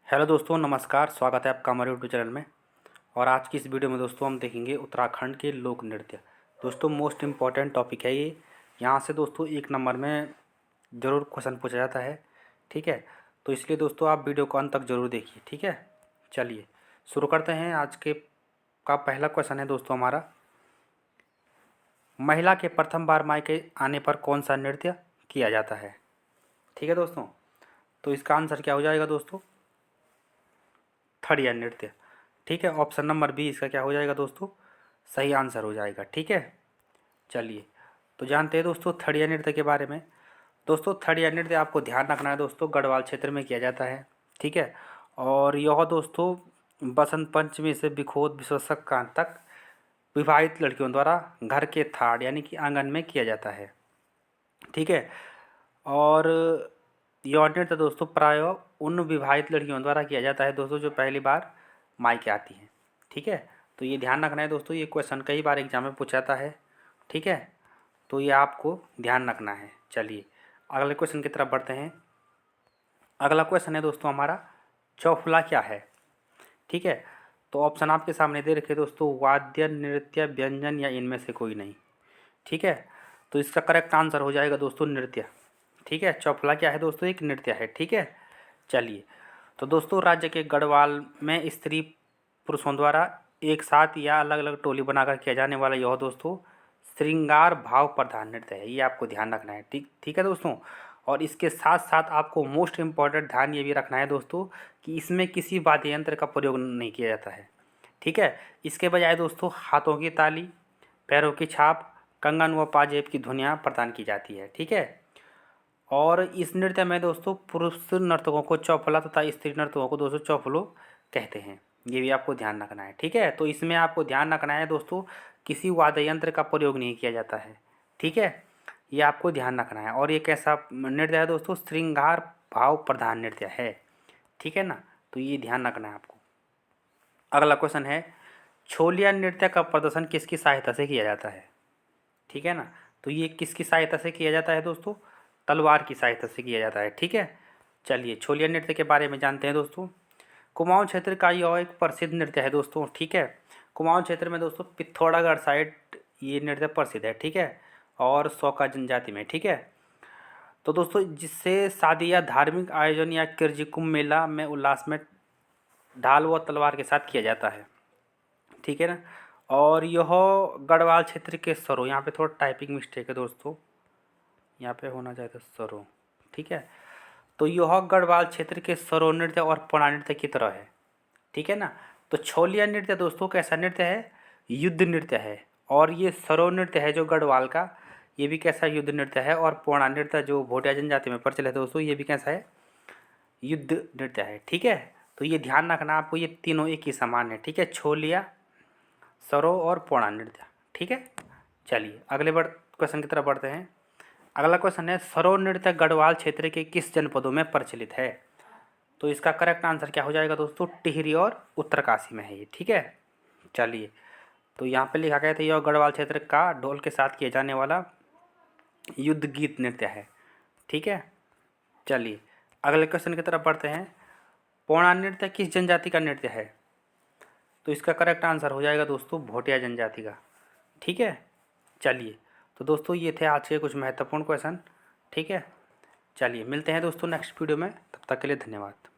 Hello दोस्तों, नमस्कार। स्वागत है आपका हमारे यूट्यूब चैनल में। और आज की इस वीडियो में दोस्तों हम देखेंगे उत्तराखंड के लोक नृत्य। दोस्तों मोस्ट इम्पॉर्टेंट टॉपिक है ये। यहाँ से दोस्तों 1 नंबर में ज़रूर क्वेश्चन पूछा जाता है। ठीक है, तो इसलिए दोस्तों आप वीडियो को अंत तक ज़रूर देखिए। ठीक है, चलिए शुरू करते हैं। आज के का पहला क्वेश्चन है दोस्तों हमारा, महिला के प्रथम बार मायके आने पर कौन सा नृत्य किया जाता है। ठीक है दोस्तों, तो इसका आंसर क्या हो जाएगा दोस्तों, थड़िया नृत्य। ठीक है, ऑप्शन नंबर बी इसका क्या हो जाएगा दोस्तों, सही आंसर हो जाएगा। ठीक है, चलिए तो जानते हैं दोस्तों थड़िया नृत्य के बारे में। दोस्तों थड़िया नृत्य आपको ध्यान रखना है दोस्तों, गढ़वाल क्षेत्र में किया जाता है। ठीक है, और यह दोस्तों बसंत पंचमी से बिखोद विशुवसकांत तक विवाहित लड़कियों द्वारा घर के थाड़ यानी कि आंगन में किया जाता है। ठीक है, और यह नृत्य दोस्तों प्राय उन विवाहित लड़कियों द्वारा किया जाता है दोस्तों जो पहली बार मायके आती हैं। ठीक है, तो ये ध्यान रखना है दोस्तों, ये क्वेश्चन कई बार एग्जाम में पूछा जाता है। ठीक है, तो ये आपको ध्यान रखना है। चलिए अगले क्वेश्चन की तरफ बढ़ते हैं। अगला क्वेश्चन है दोस्तों हमारा, चौफुला क्या है। ठीक है, तो ऑप्शन आपके सामने दे रखे दोस्तों, वाद्य, नृत्य, व्यंजन या इनमें से कोई नहीं। ठीक है, तो इसका करेक्ट आंसर हो जाएगा दोस्तों नृत्य। ठीक है, चौफुला क्या है दोस्तों, एक नृत्य है। ठीक है, चलिए तो दोस्तों राज्य के गढ़वाल में स्त्री पुरुषों द्वारा एक साथ या अलग अलग टोली बनाकर किया जाने वाला यह दोस्तों श्रृंगार भाव प्रधान नृत्य है। ये आपको ध्यान रखना है। ठीक ठीक है दोस्तों, और इसके साथ साथ आपको मोस्ट इम्पॉर्टेंट ध्यान ये भी रखना है दोस्तों कि इसमें किसी वाद्य यंत्र का प्रयोग नहीं किया जाता है। ठीक है, इसके बजाय दोस्तों हाथों की ताली, पैरों की छाप, कंगन व पाजेब की धुनियाँ प्रदान की जाती है। ठीक है, और इस नृत्य में दोस्तों पुरुष नर्तकों को चौफला तथा स्त्री नर्तकों को दोस्तों चौफलो कहते हैं। ये भी आपको ध्यान रखना है। ठीक है, तो इसमें आपको ध्यान रखना है दोस्तों किसी वाद्य यंत्र का प्रयोग नहीं किया जाता है। ठीक है, ये आपको ध्यान रखना है। और ये कैसा नृत्य है दोस्तों, श्रृंगार भाव प्रधान नृत्य है। ठीक है ना, तो ये ध्यान रखना है आपको। अगला क्वेश्चन है, छोलिया नृत्य का प्रदर्शन किसकी सहायता से किया जाता है। ठीक है ना, तो ये किसकी सहायता से किया जाता है दोस्तों, तलवार की सहायता से किया जाता है। ठीक है, चलिए छोलिया नृत्य के बारे में जानते हैं दोस्तों। कुमाऊं क्षेत्र का यह एक प्रसिद्ध नृत्य है दोस्तों। ठीक है, कुमाऊं क्षेत्र में दोस्तों पिथौरागढ़ साइड ये नृत्य प्रसिद्ध है। ठीक है, और सौका जनजाति में। ठीक है, तो दोस्तों जिससे शादी या धार्मिक आयोजन या किरजिकुम मेला में उल्लास में ढाल व तलवार के साथ किया जाता है। ठीक है ना, और यह गढ़वाल क्षेत्र के सरो, यहाँ पे थोड़ा टाइपिंग मिस्टेक है दोस्तों, यहाँ पे होना चाहिए था सरो। ठीक है, तो यह गढ़वाल क्षेत्र के सरो नृत्य और पौड़ा नृत्य की तरह है। ठीक है ना, तो छोलिया नृत्य दोस्तों कैसा नृत्य है, युद्ध नृत्य है। और ये सरो नृत्य है जो गढ़वाल का, ये भी कैसा युद्ध नृत्य है। और पौड़ा नृत्य जो भोटिया जनजाति में प्रचलित है दोस्तों, ये भी कैसा है, युद्ध नृत्य है। ठीक है, तो ये ध्यान रखना आपको, ये तीनों एक ही समान है। ठीक है, छोलिया, सरो और पौड़ा नृत्य। ठीक है, चलिए अगले क्वेश्चन की तरफ बढ़ते हैं। अगला क्वेश्चन है, सरो नृत्य गढ़वाल क्षेत्र के किस जनपदों में प्रचलित है। तो इसका करेक्ट आंसर क्या हो जाएगा दोस्तों, टिहरी और उत्तरकाशी में है ये। ठीक है, चलिए तो यहाँ पे लिखा गया था यह गढ़वाल क्षेत्र का ढोल के साथ किया जाने वाला युद्ध गीत नृत्य है। ठीक है, चलिए अगले क्वेश्चन की तरफ बढ़ते हैं। पौड़ा नृत्य किस जनजाति का नृत्य है। तो इसका करेक्ट आंसर हो जाएगा दोस्तों भोटिया जनजाति का। ठीक है, चलिए तो दोस्तों ये थे आज के कुछ महत्वपूर्ण क्वेश्चन। ठीक है, चलिए मिलते हैं दोस्तों नेक्स्ट वीडियो में, तब तक के लिए धन्यवाद।